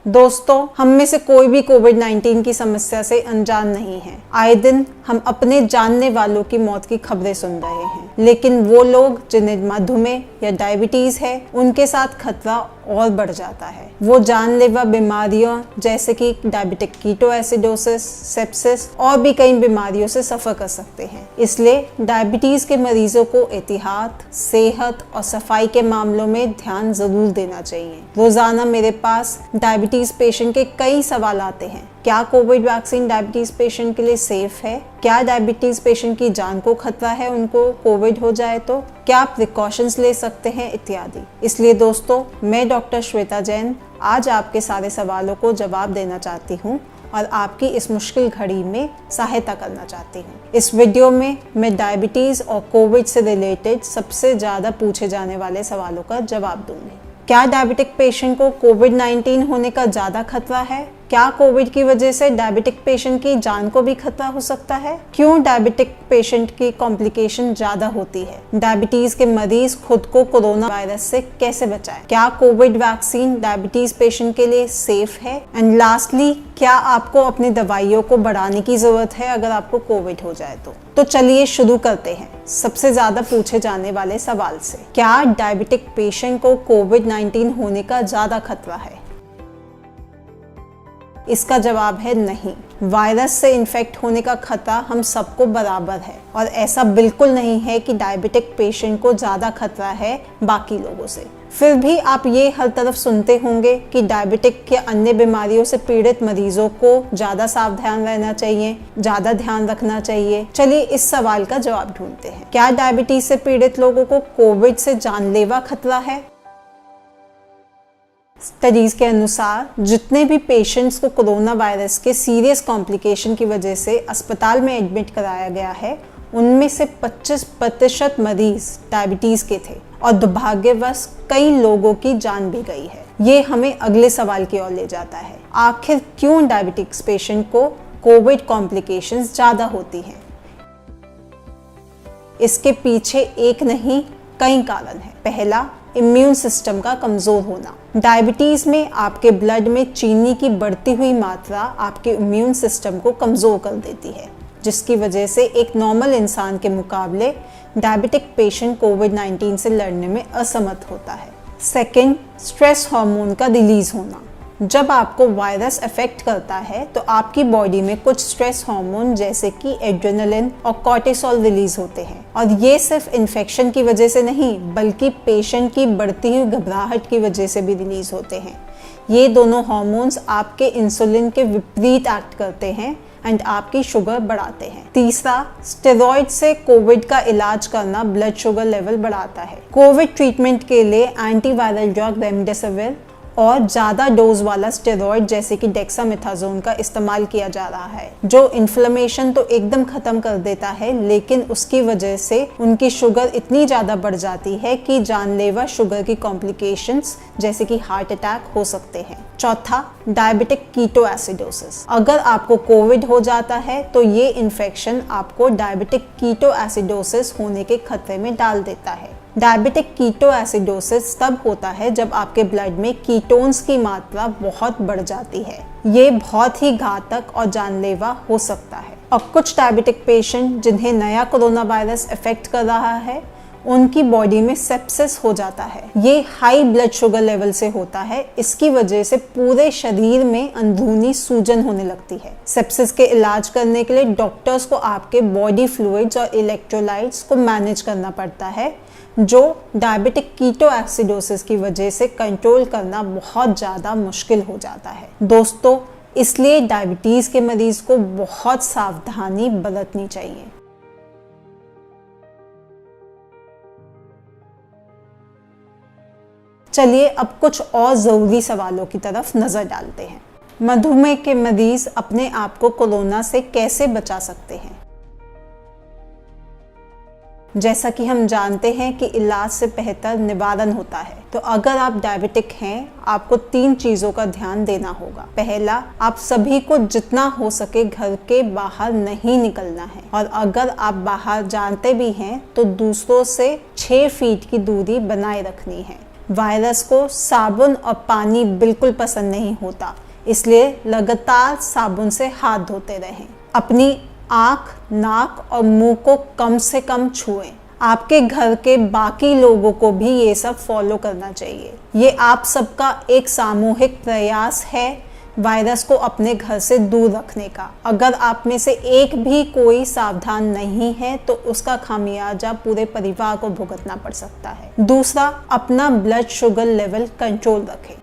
दोस्तों, हम में से कोई भी कोविड-19 की समस्या से अनजान नहीं है। आए दिन हम अपने जानने वालों की मौत की खबरें सुन रहे हैं, लेकिन वो लोग जिन्हें मधुमेह या डायबिटीज है, उनके साथ खतरा और बढ़ जाता है। वो जानलेवा बीमारियों जैसे कि डायबिटिक कीटोएसिडोसिस, सेप्सिस और भी कई बीमारियों से सफर कर सकते हैं। इसलिए डायबिटीज के मरीजों को एहतियात, सेहत और सफाई के मामलों में ध्यान जरूर देना चाहिए। रोजाना मेरे पास डायबिटीज पेशेंट के कई सवाल आते हैं। क्या कोविड वैक्सीन डायबिटीज पेशेंट के लिए सेफ है? क्या डायबिटीज पेशेंट की जान को खतरा है उनको कोविड हो जाए तो? क्या प्रिकॉशंस ले सकते हैं इत्यादि। इसलिए दोस्तों, मैं डॉक्टर श्वेता जैन आज आपके सारे सवालों को जवाब देना चाहती हूँ और आपकी इस मुश्किल घड़ी में सहायता करना चाहती हूँ। इस वीडियो में मैं डायबिटीज और कोविड से रिलेटेड सबसे ज़्यादा पूछे जाने वाले सवालों का जवाब दूंगी। क्या डायबिटिक पेशेंट को कोविड-19 होने का ज़्यादा खतरा है? क्या कोविड की वजह से डायबिटिक पेशेंट की जान को भी खतरा हो सकता है? क्यों डायबिटिक पेशेंट की कॉम्प्लिकेशन ज़्यादा होती है? डायबिटीज के मरीज खुद को कोरोना वायरस से कैसे बचाएं? क्या कोविड वैक्सीन डायबिटीज पेशेंट के लिए सेफ है? एंड लास्टली, क्या आपको अपनी दवाइयों को बढ़ाने की जरूरत है अगर आपको कोविड हो जाए तो चलिए शुरू करते हैं सबसे ज्यादा पूछे जाने वाले सवाल से। क्या डायबिटिक पेशेंट को कोविड-19 होने का ज्यादा खतरा है? इसका जवाब है नहीं। वायरस से इन्फेक्ट होने का खतरा हम सबको बराबर है और ऐसा बिल्कुल नहीं है कि डायबिटिक पेशेंट को ज़्यादा खतरा है बाकी लोगों से। फिर भी आप ये हर तरफ सुनते होंगे कि डायबिटिक या अन्य बीमारियों से पीड़ित मरीजों को ज़्यादा सावधान रहना चाहिए, ज़्यादा ध्यान रखना चाहिए। चलिए इस सवाल का जवाब ढूंढते हैं। क्या डायबिटीज से पीड़ित लोगों को कोविड से जानलेवा खतरा है? स्टडीज के अनुसार जितने भी पेशेंट्स को कोरोना वायरस के सीरियस कॉम्प्लिकेशन की वजह से अस्पताल में एडमिट कराया गया है, उनमें से 25% मरीज डायबिटीज के थे और दुर्भाग्यवश कई लोगों की जान भी गई है। ये हमें अगले सवाल की ओर ले जाता है। आखिर क्यों डायबिटिक्स पेशेंट को कोविड कॉम्प्लिकेशंस ज्यादा होती हैं? इसके पीछे एक नहीं कई कारण हैं। पहला, इम्यून सिस्टम का कमजोर होना। डायबिटीज में आपके ब्लड में चीनी की बढ़ती हुई मात्रा आपके इम्यून सिस्टम को कमजोर कर देती है, जिसकी वजह से एक नॉर्मल इंसान के मुकाबले डायबिटिक पेशेंट कोविड-19 से लड़ने में असमर्थ होता है। सेकंड, स्ट्रेस हार्मोन का रिलीज होना। जब आपको वायरस अफेक्ट करता है तो आपकी बॉडी में कुछ स्ट्रेस हार्मोन जैसे कि एड्रेनलिन और कॉर्टिसोल रिलीज होते हैं और ये सिर्फ इन्फेक्शन की वजह से नहीं बल्कि पेशेंट की बढ़ती हुई घबराहट की वजह से भी रिलीज होते हैं। ये दोनों हार्मोन्स आपके इंसुलिन के विपरीत एक्ट करते हैं एंड आपकी शुगर बढ़ाते हैं। तीसरा, स्टेरॉइड से कोविड का इलाज करना ब्लड शुगर लेवल बढ़ाता है। कोविड ट्रीटमेंट के लिए एंटीवायरल ड्रग रेमडेसिविर और ज़्यादा डोज वाला स्टेरॉइड जैसे कि डेक्सामेथासोन का इस्तेमाल किया जा रहा है, जो इन्फ्लेमेशन तो एकदम ख़त्म कर देता है, लेकिन उसकी वजह से उनकी शुगर इतनी ज़्यादा बढ़ जाती है कि जानलेवा शुगर की कॉम्प्लिकेशंस जैसे कि हार्ट अटैक हो सकते हैं। चौथा, डायबिटिक कीटोएसिडोसिस। अगर आपको कोविड हो जाता है तो ये इन्फेक्शन आपको डायबिटिक कीटोएसिडोसिस होने के खतरे में डाल देता है। डायबिटिक कीटोएसिडोसिस तब होता है जब आपके ब्लड में कीटोन्स की मात्रा बहुत बढ़ जाती है। ये बहुत ही घातक और जानलेवा हो सकता है। और कुछ डायबिटिक पेशेंट जिन्हें नया कोरोना वायरस अफेक्ट कर रहा है, उनकी बॉडी में सेप्सिस हो जाता है। ये हाई ब्लड शुगर लेवल से होता है। इसकी वजह से पूरे शरीर में अंदरूनी सूजन होने लगती है। सेप्सिस के इलाज करने के लिए डॉक्टर्स को आपके बॉडी फ्लूइड्स और इलेक्ट्रोलाइट्स को मैनेज करना पड़ता है, जो डायबिटिक कीटोएसिडोसिस की वजह से कंट्रोल करना बहुत ज़्यादा मुश्किल हो जाता है। दोस्तों, इसलिए डायबिटीज़ के मरीज को बहुत सावधानी बरतनी चाहिए। चलिए अब कुछ और ज़रूरी सवालों की तरफ नज़र डालते हैं। मधुमेह के मरीज अपने आप को कोरोना से कैसे बचा सकते हैं? जैसा कि हम जानते हैं कि इलाज से बेहतर निवारण होता है, तो अगर आप डायबिटिक हैं, आपको 3 चीज़ों का ध्यान देना होगा। पहला, आप सभी को जितना हो सके घर के बाहर नहीं निकलना है, और अगर आप बाहर जानते भी हैं तो दूसरों से 6 फीट की दूरी बनाए रखनी है। वायरस को साबुन और पानी बिल्कुल पसंद नहीं होता, इसलिए लगातार साबुन से हाथ धोते रहें। अपनी आँख, नाक और मुंह को कम से कम छुएं। आपके घर के बाकी लोगों को भी ये सब फॉलो करना चाहिए। ये आप सबका एक सामूहिक प्रयास है वायरस को अपने घर से दूर रखने का। अगर आप में से एक भी कोई सावधान नहीं है तो उसका खामियाजा पूरे परिवार को भुगतना पड़ सकता है। दूसरा, अपना ब्लड शुगर लेवल कंट्रोल रखें।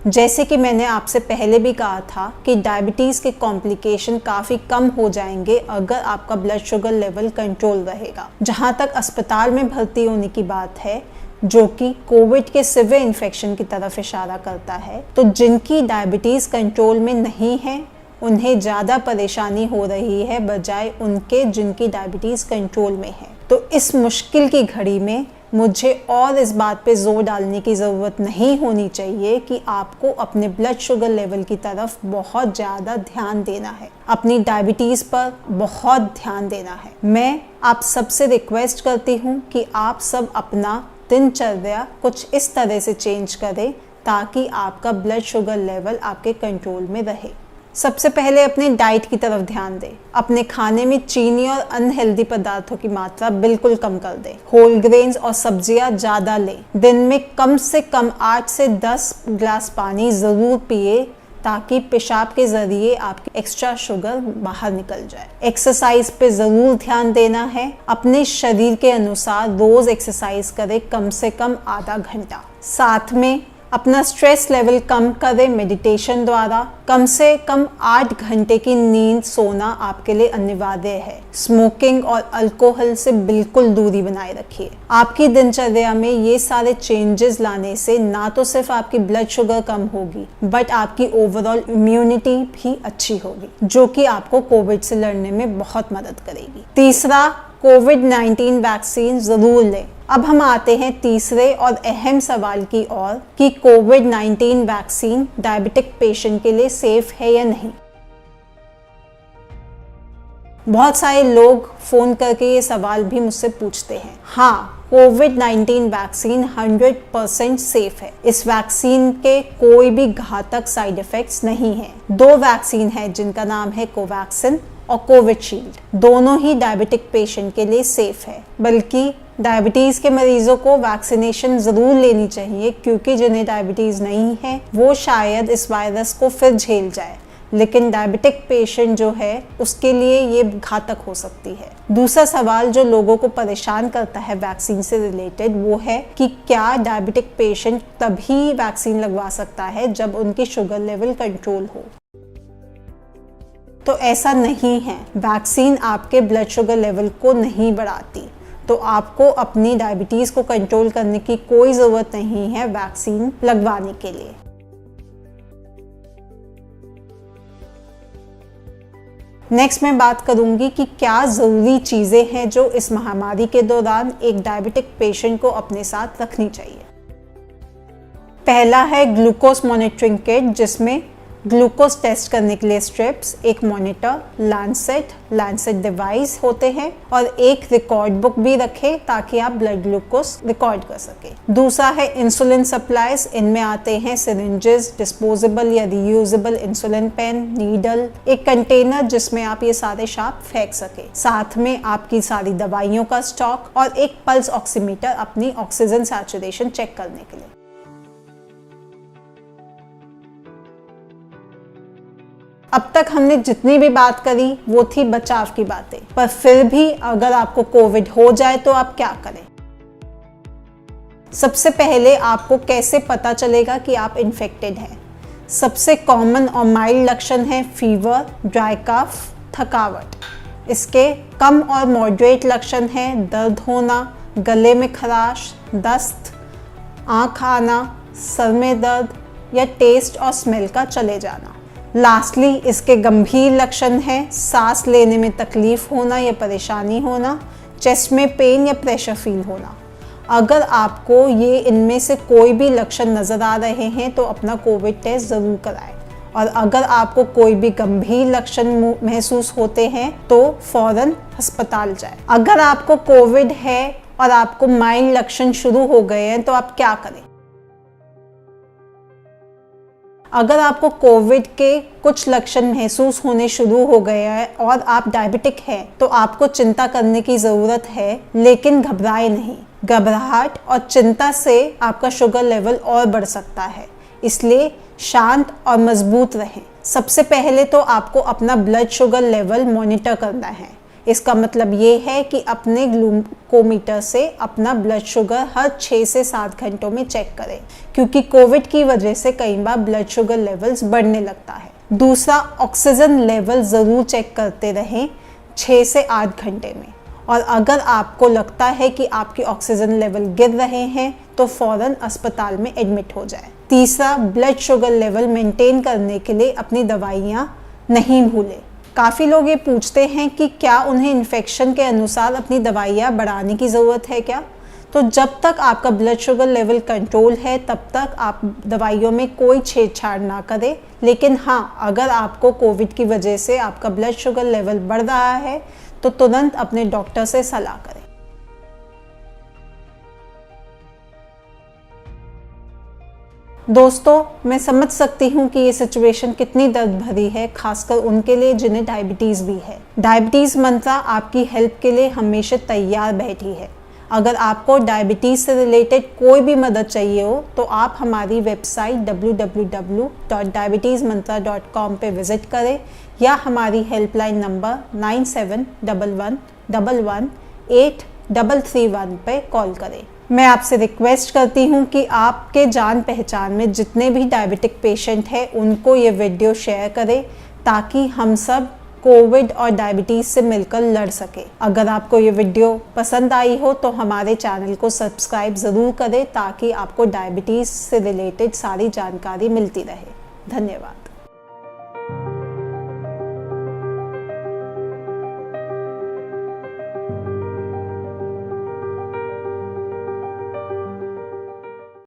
जैसे कि मैंने आपसे पहले भी कहा था कि डायबिटीज़ के कॉम्प्लिकेशन काफ़ी कम हो जाएंगे अगर आपका ब्लड शुगर लेवल कंट्रोल रहेगा। जहाँ तक अस्पताल में भर्ती होने की बात है, जो कि कोविड के सीवियर इन्फेक्शन की तरफ इशारा करता है, तो जिनकी डायबिटीज़ कंट्रोल में नहीं है उन्हें ज़्यादा परेशानी हो रही है बजाय उनके जिनकी डायबिटीज़ कंट्रोल में है। तो इस मुश्किल की घड़ी में मुझे और इस बात पे जोर डालने की ज़रूरत नहीं होनी चाहिए कि आपको अपने ब्लड शुगर लेवल की तरफ बहुत ज़्यादा ध्यान देना है, अपनी डायबिटीज़ पर बहुत ध्यान देना है। मैं आप सबसे रिक्वेस्ट करती हूँ कि आप सब अपना दिनचर्या कुछ इस तरह से चेंज करें ताकि आपका ब्लड शुगर लेवल आपके कंट्रोल में रहे। सबसे पहले अपने डाइट की तरफ ध्यान दें। अपने खाने में चीनी और अनहेल्दी पदार्थों की मात्रा बिल्कुल कम कर दें। होल ग्रेन्स और सब्जियां ज़्यादा लें। दिन में कम से कम 8 से 10 गिलास पानी ज़रूर पिए ताकि पेशाब के ज़रिए आपकी एक्स्ट्रा शुगर बाहर निकल जाए। एक्सरसाइज पे ज़रूर ध्यान देना है। अपने शरीर के अनुसार रोज़ एक्सरसाइज करें, कम से कम आधा घंटा। साथ में अपना स्ट्रेस लेवल कम करें मेडिटेशन द्वारा। कम से कम 8 घंटे की नींद सोना आपके लिए अनिवार्य है। स्मोकिंग और अल्कोहल से बिल्कुल दूरी बनाए रखिए। आपकी दिनचर्या में ये सारे चेंजेस लाने से ना तो सिर्फ आपकी ब्लड शुगर कम होगी बट आपकी ओवरऑल इम्यूनिटी भी अच्छी होगी, जो कि आपको कोविड से लड़ने में बहुत मदद करेगी। तीसरा, कोविड-19 वैक्सीन ज़रूर लें। अब हम आते हैं तीसरे और अहम सवाल की ओर कि कोविड-19 वैक्सीन डायबिटिक पेशेंट के लिए सेफ है या नहीं। बहुत सारे लोग फ़ोन करके ये सवाल भी मुझसे पूछते हैं। हाँ, कोविड-19 वैक्सीन 100% सेफ है। इस वैक्सीन के कोई भी घातक साइड इफ़ेक्ट्स नहीं हैं। 2 वैक्सीन है जिनका नाम है कोवैक्सिन और कोविशील्ड। दोनों ही डायबिटिक पेशेंट के लिए सेफ है, बल्कि डायबिटीज़ के मरीजों को वैक्सीनेशन ज़रूर लेनी चाहिए क्योंकि जिन्हें डायबिटीज़ नहीं है वो शायद इस वायरस को फिर झेल जाए, लेकिन डायबिटिक पेशेंट जो है उसके लिए ये घातक हो सकती है। दूसरा सवाल जो लोगों को परेशान करता है वैक्सीन से रिलेटेड वो है कि क्या डायबिटिक पेशेंट तभी वैक्सीन लगवा सकता है जब उनकी शुगर लेवल कंट्रोल हो। तो ऐसा नहीं है, वैक्सीन आपके ब्लड शुगर लेवल को नहीं बढ़ाती, तो आपको अपनी डायबिटीज़ को कंट्रोल करने की कोई ज़रूरत नहीं है वैक्सीन लगवाने के लिए। नेक्स्ट मैं बात करूंगी कि क्या ज़रूरी चीज़ें हैं जो इस महामारी के दौरान एक डायबिटिक पेशेंट को अपने साथ रखनी चाहिए। पहला है ग्लूकोज मॉनिटरिंग किट, जिसमें ग्लूकोज टेस्ट करने के लिए स्ट्रिप्स, एक मॉनिटर, लैंसेट डिवाइस होते हैं और एक रिकॉर्ड बुक भी रखें ताकि आप ब्लड ग्लूकोज रिकॉर्ड कर सकें। दूसरा है इंसुलिन सप्लाईज। इनमें आते हैं सिरिंजेस, डिस्पोजेबल या रीयूजेबल इंसुलिन पेन, नीडल, एक कंटेनर जिसमें आप ये सारे शाप फेंक सके, साथ में आपकी सारी दवाइयों का स्टॉक और एक पल्स ऑक्सीमीटर अपनी ऑक्सीजन सैचुरेशन चेक करने के लिए। अब तक हमने जितनी भी बात करी वो थी बचाव की बातें, पर फिर भी अगर आपको कोविड हो जाए तो आप क्या करें। सबसे पहले आपको कैसे पता चलेगा कि आप इन्फेक्टेड हैं। सबसे कॉमन और माइल्ड लक्षण है फीवर, ड्राई कफ, थकावट। इसके कम और मॉडरेट लक्षण हैं दर्द होना, गले में खराश, दस्त, आँख आना, सर में दर्द या टेस्ट और स्मेल का चले जाना। लास्टली इसके गंभीर लक्षण हैं सांस लेने में तकलीफ होना या परेशानी होना, चेस्ट में पेन या प्रेशर फील होना। अगर आपको ये इनमें से कोई भी लक्षण नज़र आ रहे हैं तो अपना कोविड टेस्ट ज़रूर कराएं, और अगर आपको कोई भी गंभीर लक्षण महसूस होते हैं तो फ़ौरन अस्पताल जाएं। अगर आपको कोविड है और आपको माइल्ड लक्षण शुरू हो गए हैं तो आप क्या करें? अगर आपको कोविड के कुछ लक्षण महसूस होने शुरू हो गए हैं और आप डायबिटिक हैं तो आपको चिंता करने की ज़रूरत है, लेकिन घबराए नहीं। घबराहट और चिंता से आपका शुगर लेवल और बढ़ सकता है, इसलिए शांत और मजबूत रहें। सबसे पहले तो आपको अपना ब्लड शुगर लेवल मॉनिटर करना है। इसका मतलब ये है कि अपने ग्लूकोमीटर से अपना ब्लड शुगर हर 6 से 7 घंटों में चेक करें, क्योंकि कोविड की वजह से कई बार ब्लड शुगर लेवल्स बढ़ने लगता है। दूसरा, ऑक्सीजन लेवल ज़रूर चेक करते रहें 6 से 8 घंटे में, और अगर आपको लगता है कि आपकी ऑक्सीजन लेवल गिर रहे हैं तो फ़ौरन अस्पताल में एडमिट हो जाए। तीसरा, ब्लड शुगर लेवल मेंटेन करने के लिए अपनी दवाइयाँ नहीं भूलें। काफ़ी लोग ये पूछते हैं कि क्या उन्हें इन्फेक्शन के अनुसार अपनी दवाइयाँ बढ़ाने की ज़रूरत है क्या? तो जब तक आपका ब्लड शुगर लेवल कंट्रोल है तब तक आप दवाइयों में कोई छेड़छाड़ ना करें। लेकिन हाँ, अगर आपको कोविड की वजह से आपका ब्लड शुगर लेवल बढ़ रहा है तो तुरंत अपने डॉक्टर से सलाह करें। दोस्तों, मैं समझ सकती हूँ कि ये सिचुएशन कितनी दर्द भरी है, खासकर उनके लिए जिन्हें डायबिटीज़ भी है। डायबिटीज़ मंत्रा आपकी हेल्प के लिए हमेशा तैयार बैठी है। अगर आपको डायबिटीज़ से रिलेटेड कोई भी मदद चाहिए हो तो आप हमारी वेबसाइट www.diabetesmantra.com पे विज़िट करें या हमारी हेल्पलाइन नंबर 9711118331 पे कॉल करें। मैं आपसे रिक्वेस्ट करती हूँ कि आपके जान पहचान में जितने भी डायबिटिक पेशेंट हैं उनको ये वीडियो शेयर करें, ताकि हम सब कोविड और डायबिटीज़ से मिलकर लड़ सके। अगर आपको ये वीडियो पसंद आई हो तो हमारे चैनल को सब्सक्राइब ज़रूर करें, ताकि आपको डायबिटीज़ से रिलेटेड सारी जानकारी मिलती रहे। धन्यवाद।